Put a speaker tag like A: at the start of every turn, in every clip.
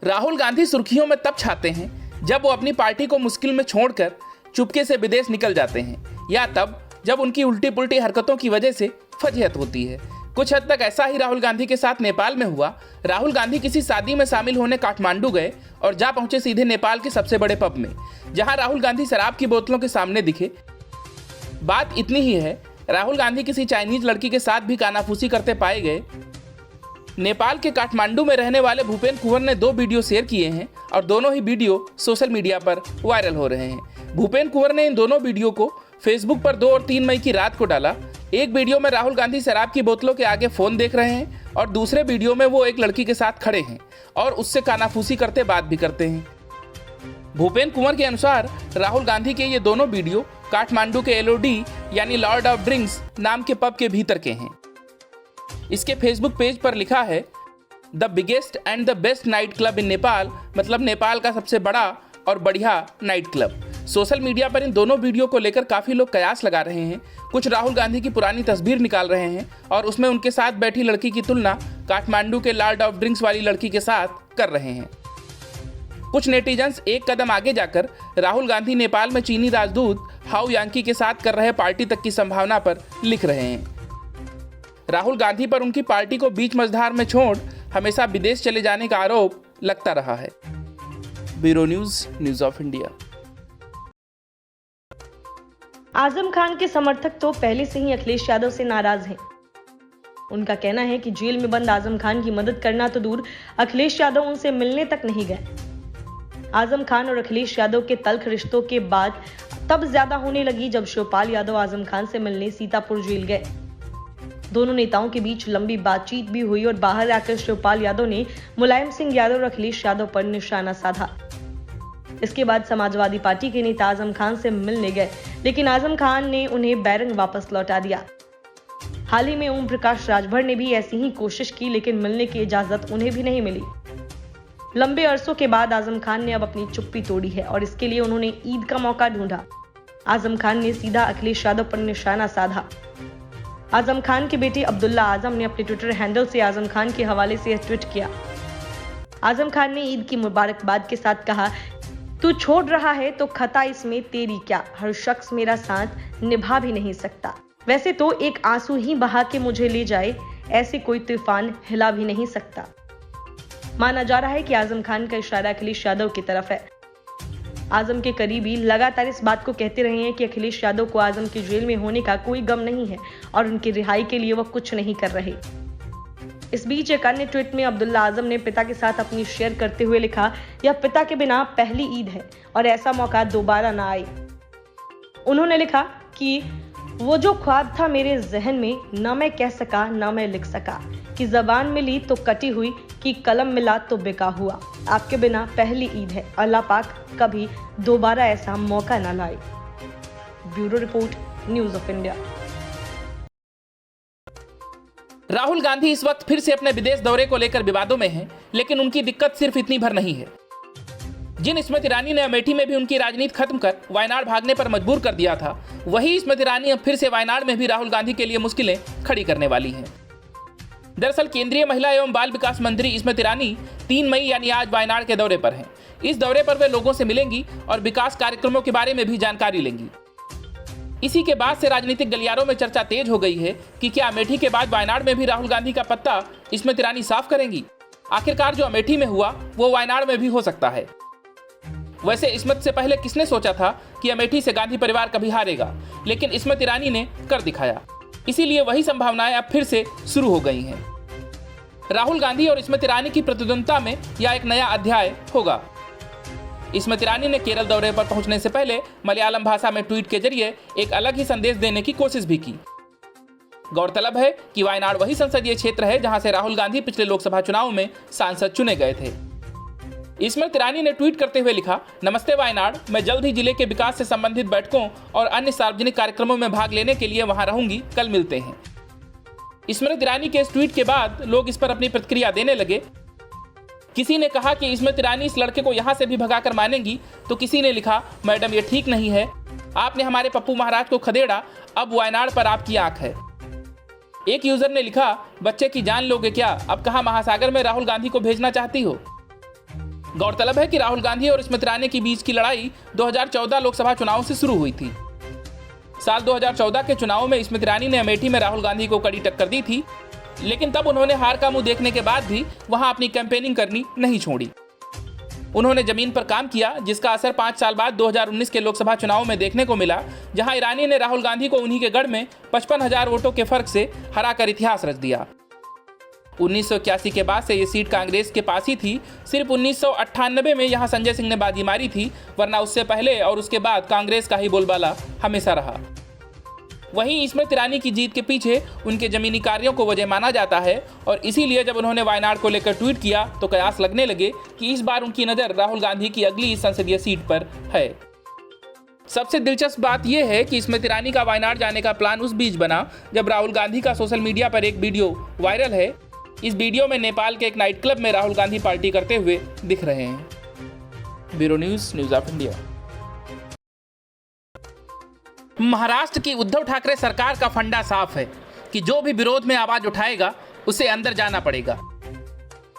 A: राहुल गांधी सुर्खियों में तब छाते हैं जब वो अपनी पार्टी को मुश्किल में छोड़कर चुपके से विदेश निकल जाते हैं, या तब जब उनकी उल्टी पुल्टी हरकतों की वजह से फजीहत होती है। कुछ हद तक ऐसा ही राहुल गांधी के साथ नेपाल में हुआ। राहुल गांधी किसी शादी में शामिल होने काठमांडू गए और जा पहुंचे सीधे नेपाल के सबसे बड़े पब में, जहां राहुल गांधी शराब की बोतलों के सामने दिखे। बात इतनी ही है, राहुल गांधी किसी चाइनीज लड़की के साथ भी कानाफूसी करते पाए गए। नेपाल के काठमांडू में रहने वाले भूपेन कुंवर ने 2 वीडियो शेयर किए हैं और दोनों ही वीडियो सोशल मीडिया पर वायरल हो रहे हैं। भूपेन कुंवर ने इन दोनों वीडियो को फेसबुक पर 2 और 3 मई की रात को डाला। एक वीडियो में राहुल गांधी शराब की बोतलों के आगे फोन देख रहे हैं और दूसरे वीडियो में वो एक लड़की के साथ खड़े हैं और उससे कानाफूसी करते बात भी करते हैं। भूपेन कुंवर के अनुसार राहुल गांधी के ये दोनों वीडियो काठमांडू के LOD यानी लॉर्ड ऑफ ड्रिंक्स नाम के पब के भीतर के हैं। इसके फेसबुक पेज पर लिखा है, the biggest and the best night club in Nepal, मतलब नेपाल का सबसे बड़ा और बढ़िया नाइट क्लब। सोशल मीडिया पर इन दोनों वीडियो को लेकर काफ़ी लोग कयास लगा रहे हैं। कुछ राहुल गांधी की पुरानी तस्वीर निकाल रहे हैं और उसमें उनके साथ बैठी लड़की की तुलना काठमांडू के लॉर्ड ऑफ ड्रिंक्स वाली लड़की के साथ कर रहे हैं। कुछ नेटिजन्स एक कदम आगे जाकर राहुल गांधी नेपाल में चीनी राजदूत हाउ यांकी के साथ कर रहे पार्टी तक की संभावना पर लिख रहे हैं। राहुल गांधी पर उनकी पार्टी को बीच मझधार में छोड़ हमेशा विदेश चले जाने का आरोप लगता रहा है। Bureau news, news of India.
B: Azam Khan के समर्थक तो पहले से ही अखिलेश यादव से नाराज हैं। उनका कहना है कि जेल में बंद आजम खान की मदद करना तो दूर, अखिलेश यादव उनसे मिलने तक नहीं गए। आजम खान और अखिलेश यादव के तल्ख रिश्तों के बात तब ज्यादा होने लगी जब शिवपाल यादव आजम खान से मिलने सीतापुर जेल गए। दोनों नेताओं के बीच लंबी बातचीत भी हुई और बाहर आकर शिवपाल यादव ने मुलायम सिंह यादव और अखिलेश यादव पर निशाना साधा। इसके बाद समाजवादी पार्टी के नेता आजम खान से मिलने गए, लेकिन आजम खान ने उन्हें बैरंग वापस लौटा दिया। हाल ही में ओम प्रकाश राजभर ने भी ऐसी ही कोशिश की, लेकिन मिलने की इजाजत उन्हें भी नहीं मिली। लंबे अरसों के बाद आजम खान ने अब अपनी चुप्पी तोड़ी है और इसके लिए उन्होंने ईद का मौका ढूंढा। आजम खान ने सीधा अखिलेश यादव पर निशाना साधा। आजम खान के बेटे अब्दुल्ला आजम ने अपने ट्विटर हैंडल से आजम खान के हवाले से ट्वीट किया। आजम खान ने ईद की मुबारकबाद के साथ कहा, तू छोड़ रहा है तो खता इसमें तेरी क्या, हर शख्स मेरा साथ निभा भी नहीं सकता। वैसे तो एक आंसू ही बहा के मुझे ले जाए, ऐसे कोई तूफान हिला भी नहीं सकता। माना जा रहा है कि आजम खान का इशारा अखिलेश यादव की तरफ है। आजम के करीबी लगातार इस बात को कहते रहे हैं कि अखिलेश यादव को आजम के जेल में होने का कोई गम नहीं है और उनकी रिहाई के लिए वह कुछ नहीं कर रहे। इस बीच एक अन्य ट्वीट में अब्दुल्ला आजम ने पिता के साथ अपनी शेयर करते हुए लिखा, यह पिता के बिना पहली ईद है और ऐसा मौका दोबारा ना आए। उन्होंने लिखा कि वो जो ख्वाब था मेरे जहन में, ना मैं कह सका ना मैं लिख सका, कि जबान मिली तो कटी हुई, कि कलम मिला तो बेका हुआ। आपके बिना पहली ईद है, अल्लाह पाक कभी दोबारा ऐसा मौका ना लाए। Bureau report, news of India.
A: Rahul Gandhi इस वक्त फिर से अपने विदेश दौरे को लेकर विवादों में हैं, लेकिन उनकी दिक्कत सिर्फ इतनी भर नहीं है। जिन स्मृति ईरानी ने अमेठी में भी उनकी राजनीति खत्म कर वायनाड भागने पर मजबूर कर दिया था, वही स्मृति ईरानी अब फिर से वायनाड में भी राहुल गांधी के लिए मुश्किलें खड़ी करने वाली हैं। दरअसल केंद्रीय महिला एवं बाल विकास मंत्री स्मृति ईरानी 3 मई यानी आज वायनाड के दौरे पर हैं। इस दौरे पर वे लोगों से मिलेंगी और विकास कार्यक्रमों के बारे में भी जानकारी लेंगी। इसी के बाद से राजनीतिक गलियारों में चर्चा तेज हो गई है कि क्या अमेठी के बाद वायनाड में भी राहुल गांधी का पत्ता स्मृति ईरानी साफ करेंगी। आखिरकार जो अमेठी में हुआ वो वायनाड में भी हो सकता है। वैसे स्मृति से पहले किसने सोचा था कि अमेठी से गांधी परिवार कभी हारेगा, लेकिन स्मृति ईरानी ने कर दिखाया। इसीलिए वही संभावनाएं अब फिर से शुरू हो गई हैं। राहुल गांधी और स्मृति ईरानी की प्रतिद्वंदिता में यह एक नया अध्याय होगा। स्मृति ईरानी ने केरल दौरे पर पहुंचने से पहले मलयालम भाषा में ट्वीट के जरिए एक अलग ही संदेश देने की कोशिश भी की। गौरतलब है कि वायनाड वही संसदीय क्षेत्र है जहां से राहुल गांधी पिछले लोकसभा चुनाव में सांसद चुने गए थे। स्मृति ईरानी ने ट्वीट करते हुए लिखा, नमस्ते वायनाड, मैं जल्द ही जिले के विकास से संबंधित बैठकों और अन्य सार्वजनिक कार्यक्रमों में भाग लेने के लिए वहां रहूंगी, कल मिलते हैं। स्मृति ईरानी के इस ट्वीट के बाद लोग इस पर अपनी प्रतिक्रिया देने लगे। किसी ने कहा कि स्मृति ईरानी इस लड़के को यहां से भी भगाकर मानेंगी, तो किसी ने लिखा, मैडम ये ठीक नहीं है, आपने हमारे पप्पू महाराज को खदेड़ा, अब वायनाड पर आपकी आंख है। एक यूजर ने लिखा, बच्चे की जान लोगे क्या, अब कहां महासागर में राहुल गांधी को भेजना चाहती हो। गौरतलब है कि राहुल गांधी और स्मृति ईरानी के बीच की लड़ाई 2014 लोकसभा चुनाव से शुरू हुई थी। साल 2014 के चुनाव में स्मृति ईरानी ने अमेठी में राहुल गांधी को कड़ी टक्कर दी थी, लेकिन तब उन्होंने हार का मुंह देखने के बाद भी वहां अपनी कैंपेनिंग करनी नहीं छोड़ी। उन्होंने जमीन पर काम किया, जिसका असर 5 साल बाद 2019 के लोकसभा चुनाव में देखने को मिला, जहां ईरानी ने राहुल गांधी को उन्हीं के गढ़ में 55,000 वोटों के फर्क से हराकर इतिहास रच दिया। 1981 के बाद से ये सीट कांग्रेस के पास ही थी। सिर्फ 1998 में यहां संजय सिंह ने बाजी मारी थी, वरना उससे पहले और उसके बाद कांग्रेस का ही बोलबाला हमेशा रहा। वहीं स्मृति ईरानी की जीत के पीछे उनके जमीनी कार्यों को वजह माना जाता है और इसीलिए जब उन्होंने वायनाड को लेकर ट्वीट किया तो कयास लगने लगे कि इस बार उनकी नज़र राहुल गांधी की अगली संसदीय सीट पर है। सबसे दिलचस्प बात यह है कि स्मृति ईरानी का वायनाड जाने का प्लान उस बीच बना जब राहुल गांधी का सोशल मीडिया पर एक वीडियो वायरल है। इस वीडियो में नेपाल के एक नाइट क्लब में राहुल गांधी पार्टी करते हुए दिख रहे हैं। Bureau news, news of India. Maharashtra की उद्धव ठाकरे सरकार का फंडा साफ है कि जो भी विरोध में आवाज उठाएगा उसे अंदर जाना पड़ेगा।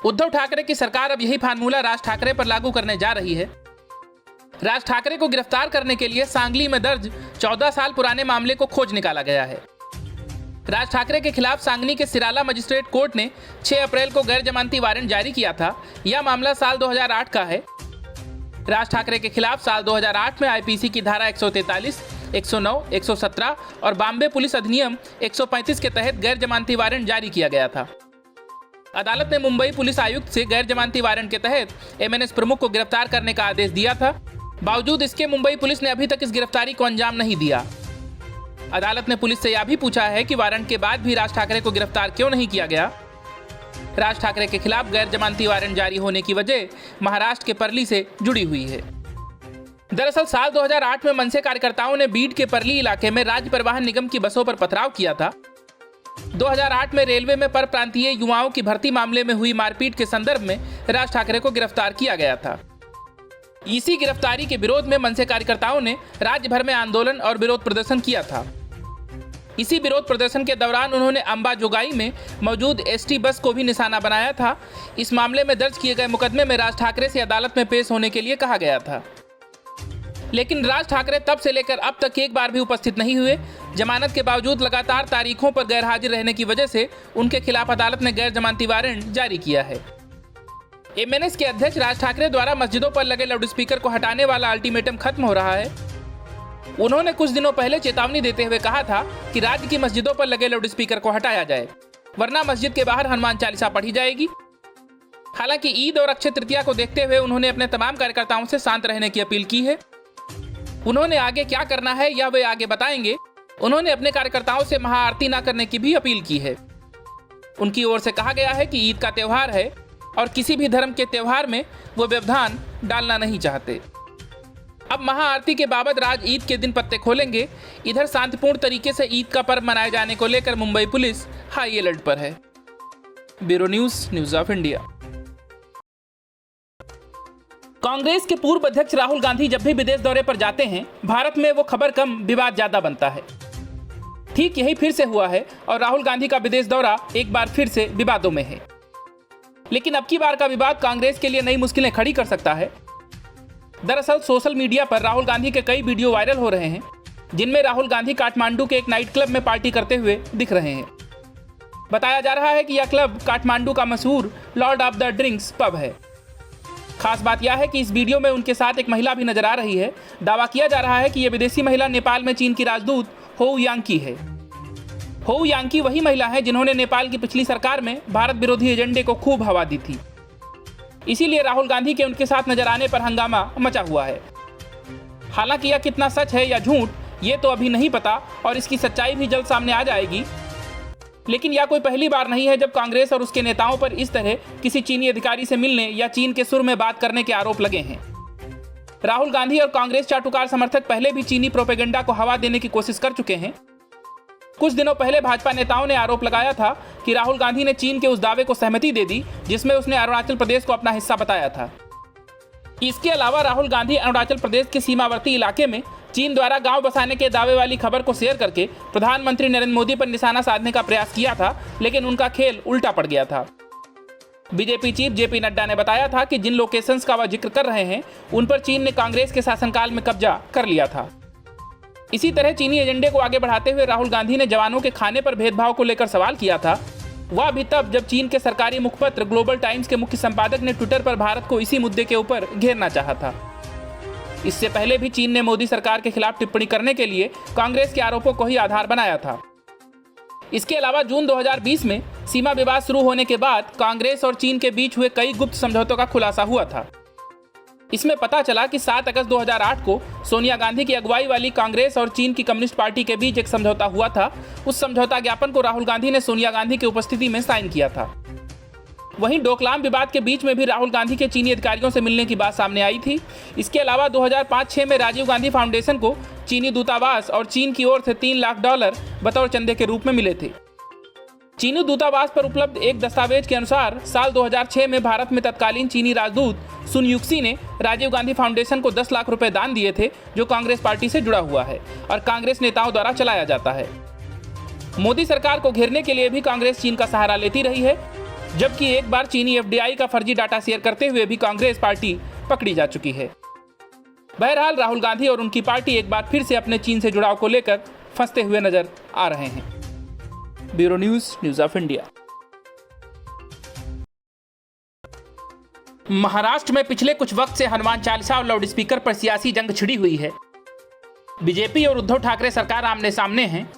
A: उद्धव ठाकरे की सरकार अब यही फार्मूला राज ठाकरे पर लागू करने जा रही है। राज ठाकरे को गिरफ्तार करने के लिए सांगली में दर्ज 14 साल पुराने मामले को खोज निकाला गया है। राज ठाकरे के खिलाफ सांगली के सिराला मजिस्ट्रेट कोर्ट ने 6 अप्रैल को गैर जमानती वारंट जारी किया था। यह मामला साल 2008 का है। राज ठाकरे के खिलाफ साल 2008 में आईपीसी की धारा 143, 109, 117 और बॉम्बे पुलिस अधिनियम 135 के तहत गैर जमानती वारंट जारी किया गया था। अदालत ने मुंबई पुलिस आयुक्त से गैर जमानती वारंट के तहत एमएनएस प्रमुख को गिरफ्तार करने का आदेश दिया था। बावजूद इसके मुंबई पुलिस ने अभी तक इस गिरफ्तारी को अंजाम नहीं दिया। अदालत ने पुलिस से यह भी पूछा है कि वारंट के बाद भी राज ठाकरे को गिरफ्तार क्यों नहीं किया गया। राज ठाकरे के खिलाफ गैर जमानती वारंट जारी होने की वजह महाराष्ट्र के परली से जुड़ी हुई है। दरअसल साल 2008 में मनसे कार्यकर्ताओं ने बीड के परली इलाके में राज्य परिवहन निगम की बसों पर पथराव किया था। 2008 में रेलवे में परप्रांतीय युवाओं की भर्ती मामले में हुई मारपीट के संदर्भ में राज ठाकरे को गिरफ्तार किया गया था। इसी गिरफ्तारी के विरोध में मनसे कार्यकर्ताओं ने राज्य भर में आंदोलन और विरोध प्रदर्शन किया था। इसी विरोध प्रदर्शन के दौरान उन्होंने अंबा जोगाई में मौजूद एसटी बस को भी निशाना बनाया था। इस मामले में दर्ज किए गए मुकदमे में राज ठाकरे से अदालत में पेश होने के लिए कहा गया था, लेकिन राज ठाकरे तब से लेकर अब तक एक बार भी उपस्थित नहीं हुए। जमानत के बावजूद लगातार तारीखों पर गैरहाजिर रहने की वजह से उनके खिलाफ अदालत ने गैर जमानती वारंट जारी किया है। एमएनएस के अध्यक्ष राज ठाकरे द्वारा मस्जिदों पर लगे लाउडस्पीकर को हटाने वाला अल्टीमेटम खत्म हो रहा है। उन्होंने कुछ दिनों पहले चेतावनी देते हुए कहा था कि राज्य की मस्जिदों पर लगे लाउडस्पीकर को हटाया जाए, वरना मस्जिद के बाहर हनुमान चालीसा पढ़ी जाएगी। हालांकि ईद और अक्षय तृतीया को देखते हुए उन्होंने अपने तमाम कार्यकर्ताओं से शांत रहने की अपील की है। उन्होंने आगे क्या करना है यह वे आगे बताएंगे। उन्होंने अपने कार्यकर्ताओं से महाआरती न करने की भी अपील की है। उनकी ओर से कहा गया है कि ईद का त्यौहार है और किसी भी धर्म के त्यौहार में वो व्यवधान डालना नहीं चाहते। अब महाआरती के बाबत राज ईद के दिन पत्ते खोलेंगे। इधर शांतिपूर्ण तरीके से ईद का पर्व मनाए जाने को लेकर मुंबई पुलिस हाई अलर्ट पर है। Bureau news, news of India. Congress के पूर्व अध्यक्ष राहुल गांधी जब भी विदेश दौरे पर जाते हैं, भारत में वो खबर कम विवाद ज्यादा बनता है। ठीक यही फिर से हुआ है और राहुल गांधी का विदेश दौरा एक बार फिर से विवादों में है। लेकिन अब की बार का विवाद कांग्रेस के लिए नई मुश्किलें खड़ी कर सकता है। दरअसल सोशल मीडिया पर राहुल गांधी के कई वीडियो वायरल हो रहे हैं, जिनमें राहुल गांधी काठमांडू के एक नाइट क्लब में पार्टी करते हुए दिख रहे हैं। बताया जा रहा है कि यह क्लब काठमांडू का मशहूर Lord of the drinks pub है। खास बात यह है कि इस वीडियो में उनके साथ एक महिला भी नजर आ रही है। दावा किया जा रहा है कि यह विदेशी महिला नेपाल में चीन की राजदूत हो यांकी है। हो यांकी वही महिला है जिन्होंने नेपाल की पिछली सरकार में भारत विरोधी एजेंडे को खूब हवा दी थी। इसीलिए राहुल गांधी के उनके साथ नजर आने पर हंगामा मचा हुआ है। हालांकि यह कितना सच है या झूठ ये तो अभी नहीं पता और इसकी सच्चाई भी जल्द सामने आ जाएगी। लेकिन यह कोई पहली बार नहीं है जब कांग्रेस और उसके नेताओं पर इस तरह किसी चीनी अधिकारी से मिलने या चीन के सुर में बात करने के आरोप लगे हैं। राहुल गांधी और कांग्रेस चाटुकार समर्थक पहले भी चीनी प्रोपेगेंडा को हवा देने की कोशिश कर चुके हैं। कुछ दिनों पहले भाजपा नेताओं ने आरोप लगाया था कि राहुल गांधी ने चीन के उस दावे को सहमति दे दी जिसमें उसने अरुणाचल प्रदेश को अपना हिस्सा बताया था। इसके अलावा राहुल गांधी अरुणाचल प्रदेश के सीमावर्ती इलाके में चीन द्वारा गांव बसाने के दावे वाली खबर को शेयर करके प्रधानमंत्री नरेंद्र मोदी पर निशाना साधने का प्रयास किया था, लेकिन उनका खेल उल्टा पड़ गया था। बीजेपी चीफ जेपी नड्डा ने बताया था कि जिन लोकेशंस का वह जिक्र कर रहे हैं उन पर चीन ने कांग्रेस के शासनकाल में कब्जा कर लिया था। इसी तरह चीनी एजेंडे को आगे बढ़ाते हुए राहुल गांधी ने जवानों के खाने पर भेदभाव को लेकर सवाल किया था। वह भी तब जब चीन के सरकारी मुखपत्र ग्लोबल टाइम्स के मुख्य संपादक ने ट्विटर पर भारत को इसी मुद्दे के ऊपर घेरना चाहा था। इससे पहले भी चीन ने मोदी सरकार के खिलाफ टिप्पणी करने के लिए कांग्रेस के आरोपों को ही आधार बनाया था। इसके अलावा जून 2020 में सीमा विवाद शुरू होने के बाद कांग्रेस और चीन के बीच हुए कई गुप्त समझौतों का खुलासा हुआ था। इसमें पता चला कि 7 अगस्त 2008 को सोनिया गांधी की अगुवाई वाली कांग्रेस और चीन की कम्युनिस्ट पार्टी के बीच एक समझौता हुआ था। उस समझौता ज्ञापन को राहुल गांधी ने सोनिया गांधी की उपस्थिति में साइन किया था। वहीं डोकलाम विवाद के बीच में भी राहुल गांधी के चीनी अधिकारियों से मिलने की बात सामने आई थी। इसके अलावा 2005-06 में राजीव गांधी फाउंडेशन को चीनी दूतावास और चीन की ओर से $3 लाख बतौर चंदे के रूप में मिले थे। चीनी दूतावास पर उपलब्ध एक दस्तावेज के अनुसार साल 2006 में भारत में तत्कालीन चीनी राजदूत सुन युक्सी ने राजीव गांधी फाउंडेशन को 10 लाख रुपए दान दिए थे, जो कांग्रेस पार्टी से जुड़ा हुआ है और कांग्रेस नेताओं द्वारा चलाया जाता है। मोदी सरकार को घेरने के लिए भी कांग्रेस चीन का सहारा लेती रही है, जबकि एक बार चीनी एफडीआई का फर्जी डाटा शेयर करते हुए भी कांग्रेस पार्टी पकड़ी जा चुकी है। बहरहाल राहुल गांधी और उनकी पार्टी एक बार फिर से अपने चीन से जुड़ाव को लेकर फंसते हुए नजर आ रहे हैं। Bureau news of India. Maharashtra में पिछले कुछ वक्त से हनुमान चालीसा और लाउड स्पीकर पर सियासी जंग छिड़ी हुई है। बीजेपी और उद्धव ठाकरे सरकार आमने सामने हैं।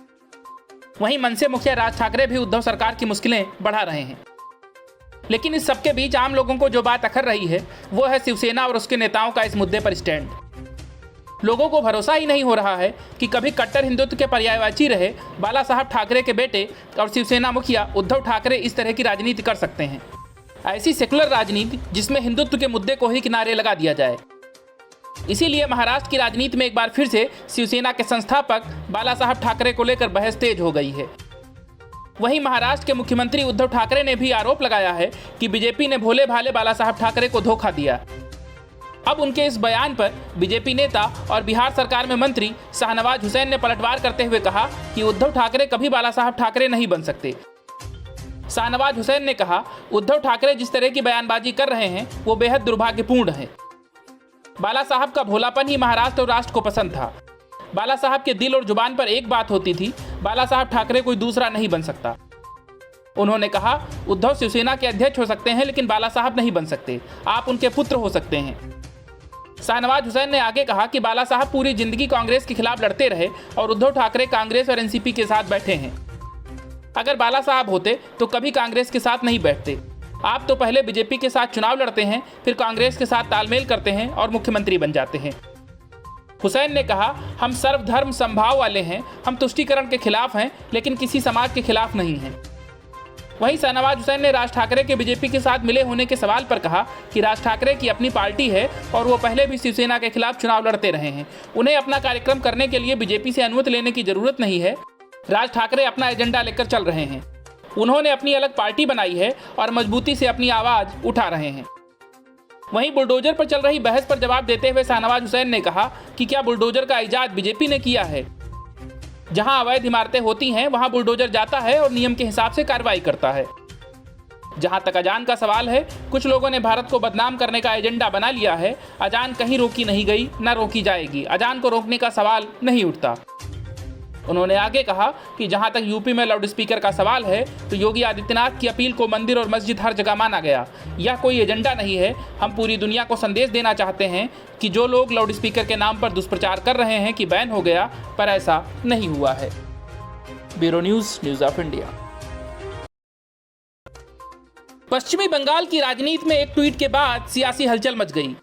A: वहीं मनसे मुखिया राज ठाकरे भी उद्धव सरकार की मुश्किलें बढ़ा रहे हैं। लेकिन इस सबके बीच आम लोगों को जो बात अखर रही है वो है शिवसेना और उसके नेताओं का इस मुद्दे पर स्टैंड। लोगों को भरोसा ही नहीं हो रहा है कि कभी कट्टर हिंदुत्व के पर्यायवाची रहे बाला साहब ठाकरे के बेटे और शिवसेना मुखिया उद्धव ठाकरे इस तरह की राजनीति कर सकते हैं। ऐसी सेकुलर राजनीति जिसमें हिंदुत्व के मुद्दे को ही किनारे लगा दिया जाए। इसीलिए महाराष्ट्र की राजनीति में एक बार फिर से शिवसेना के संस्थापक बाला साहब ठाकरे को लेकर बहस तेज हो गई है। वहीं महाराष्ट्र के मुख्यमंत्री उद्धव ठाकरे ने भी आरोप लगाया है कि बीजेपी ने भोले भाले बाला साहब ठाकरे को धोखा दिया। अब उनके इस बयान पर बीजेपी नेता और बिहार सरकार में मंत्री शाहनवाज हुसैन ने पलटवार करते हुए कहा कि उद्धव ठाकरे कभी बाला साहब ठाकरे नहीं बन सकते। शाहनवाज हुसैन ने कहा, उद्धव ठाकरे जिस तरह की बयानबाजी कर रहे हैं वो बेहद दुर्भाग्यपूर्ण है। बाला साहब का भोलापन ही महाराष्ट्र और राष्ट्र को पसंद था। बाला साहब के दिल और जुबान पर एक बात होती थी, बाला साहब ठाकरे कोई दूसरा नहीं बन सकता। उन्होंने कहा, उद्धव शिवसेना के अध्यक्ष हो सकते हैं लेकिन बाला साहब नहीं बन सकते, आप उनके पुत्र हो सकते हैं। शाहनवाज हुसैन ने आगे कहा कि बाला साहब पूरी जिंदगी कांग्रेस के खिलाफ लड़ते रहे और उद्धव ठाकरे कांग्रेस और एनसीपी के साथ बैठे हैं। अगर बाला साहब होते तो कभी कांग्रेस के साथ नहीं बैठते। आप तो पहले बीजेपी के साथ चुनाव लड़ते हैं, फिर कांग्रेस के साथ तालमेल करते हैं और मुख्यमंत्री बन जाते हैं। हुसैन ने कहा, हम सर्वधर्म समभाव वाले हैं, हम तुष्टीकरण के खिलाफ हैं लेकिन किसी समाज के खिलाफ नहीं हैं। वहीं शाहनवाज हुसैन ने राज ठाकरे के बीजेपी के साथ मिले होने के सवाल पर कहा कि राज ठाकरे की अपनी पार्टी है और वो पहले भी शिवसेना के खिलाफ चुनाव लड़ते रहे हैं। उन्हें अपना कार्यक्रम करने के लिए बीजेपी से अनुमति लेने की जरूरत नहीं है। राज ठाकरे अपना एजेंडा लेकर चल रहे हैं। उन्होंने अपनी अलग पार्टी बनाई है और मजबूती से अपनी आवाज उठा रहे हैं। वहीं बुलडोजर पर चल रही बहस पर जवाब देते हुए शाहनवाज हुसैन ने कहा कि क्या बुलडोजर का इजाद बीजेपी ने किया है? जहां अवैध इमारतें होती हैं वहां बुलडोजर जाता है और नियम के हिसाब से कार्रवाई करता है। जहां तक अजान का सवाल है, कुछ लोगों ने भारत को बदनाम करने का एजेंडा बना लिया है। अजान कहीं रोकी नहीं गई, न रोकी जाएगी। अजान को रोकने का सवाल नहीं उठता। उन्होंने आगे कहा कि जहां तक यूपी में लाउड स्पीकर का सवाल है तो योगी आदित्यनाथ की अपील को मंदिर और मस्जिद हर जगह माना गया। यह कोई एजेंडा नहीं है। हम पूरी दुनिया को संदेश देना चाहते हैं कि जो लोग लाउड स्पीकर के नाम पर दुष्प्रचार कर रहे हैं कि बैन हो गया, पर ऐसा नहीं हुआ है। Bureau news of India. पश्चिमी बंगाल की राजनीति में एक ट्वीट के बाद सियासी हलचल मच गई।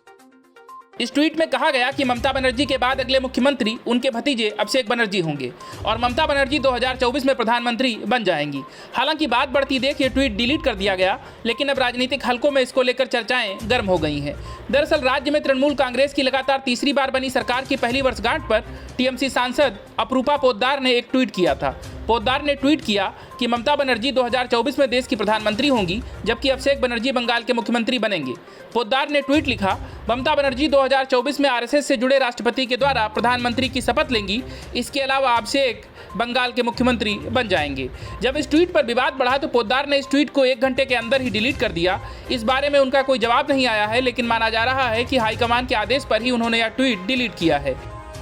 A: इस ट्वीट में कहा गया कि ममता बनर्जी के बाद अगले मुख्यमंत्री उनके भतीजे अभिषेक बनर्जी होंगे और ममता बनर्जी 2024 में प्रधानमंत्री बन जाएंगी। हालांकि बात बढ़ती देख ये ट्वीट डिलीट कर दिया गया, लेकिन अब राजनीतिक हलकों में इसको लेकर चर्चाएं गर्म हो गई हैं। दरअसल राज्य में तृणमूल कांग्रेस की लगातार तीसरी बार बनी सरकार की पहली वर्षगांठ पर टीएमसी सांसद अपरूपा पोद्दार ने एक ट्वीट किया था। पोद्दार ने ट्वीट किया कि ममता बनर्जी 2024 में देश की प्रधानमंत्री होंगी, जबकि अभिषेक बनर्जी बंगाल के मुख्यमंत्री बनेंगे। पोद्दार ने ट्वीट लिखा, ममता बनर्जी 2024 में आरएसएस से जुड़े राष्ट्रपति के द्वारा प्रधानमंत्री की शपथ लेंगी। इसके अलावा अभिषेक बंगाल के मुख्यमंत्री बन जाएंगे। जब इस ट्वीट पर विवाद बढ़ा तो पोद्दार ने इस ट्वीट को 1 घंटे के अंदर ही डिलीट कर दिया। इस बारे में उनका कोई जवाब नहीं आया है, लेकिन माना जा रहा है कि हाईकमान के आदेश पर ही उन्होंने यह ट्वीट डिलीट किया है,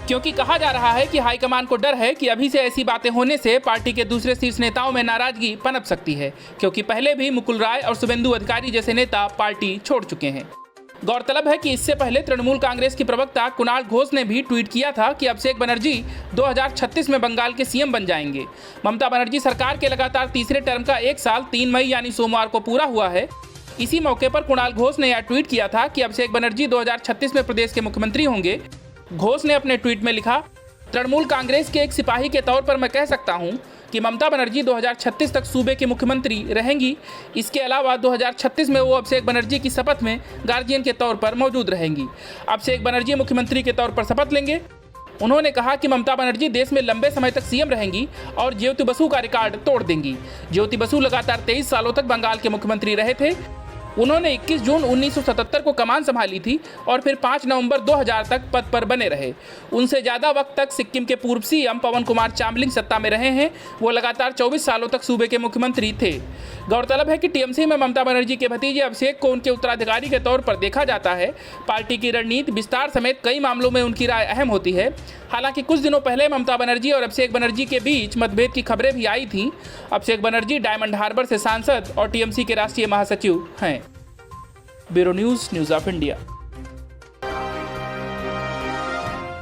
A: क्योंकि कहा जा रहा है कि हाईकमान को डर है कि अभी से ऐसी बातें होने से पार्टी के दूसरे शीर्ष नेताओं में नाराजगी पनप सकती है, क्योंकि पहले भी मुकुल राय और शुभेंदु अधिकारी जैसे नेता पार्टी छोड़ चुके हैं। गौरतलब है कि इससे पहले तृणमूल कांग्रेस की प्रवक्ता कुणाल घोष ने भी ट्वीट किया था कि अभिषेक बनर्जी 2036 में बंगाल के सीएम बन जाएंगे। ममता बनर्जी सरकार के लगातार तीसरे टर्म का 1 साल 3 मई यानी सोमवार को पूरा हुआ है। इसी मौके पर कुणाल घोष ने यह ट्वीट किया था कि अभिषेक बनर्जी 2036 में प्रदेश के मुख्यमंत्री होंगे। घोष ने अपने ट्वीट में लिखा, तृणमूल कांग्रेस के एक सिपाही के तौर पर मैं कह सकता हूं कि ममता बनर्जी 2036 तक सूबे की मुख्यमंत्री रहेंगी। इसके अलावा 2036 में वो अभिषेक बनर्जी की शपथ में गार्जियन के तौर पर मौजूद रहेंगी। अभिषेक बनर्जी मुख्यमंत्री के तौर पर शपथ लेंगे। उन्होंने कहा कि ममता बनर्जी देश में लंबे समय तक सीएम रहेंगी और ज्योति बसु का रिकॉर्ड तोड़ देंगी। ज्योति बसु लगातार 23 सालों तक बंगाल के मुख्यमंत्री रहे थे। उन्होंने 21 जून 1977 को कमान संभाली थी और फिर 5 नवंबर 2000 तक पद पर बने रहे। उनसे ज़्यादा वक्त तक सिक्किम के पूर्व सीएम पवन कुमार चामलिंग सत्ता में रहे हैं। वो लगातार 24 सालों तक सूबे के मुख्यमंत्री थे। गौरतलब है कि टीएमसी में ममता बनर्जी के भतीजे अभिषेक को उनके उत्तराधिकारी के तौर पर देखा जाता है। पार्टी की रणनीति विस्तार समेत कई मामलों में उनकी राय अहम होती है। हालांकि कुछ दिनों पहले ममता बनर्जी और अभिषेक बनर्जी के बीच मतभेद की खबरें भी आई थीं। अभिषेक बनर्जी डायमंड हार्बर से सांसद और टीएमसी के राष्ट्रीय महासचिव हैं। Bureau news of India.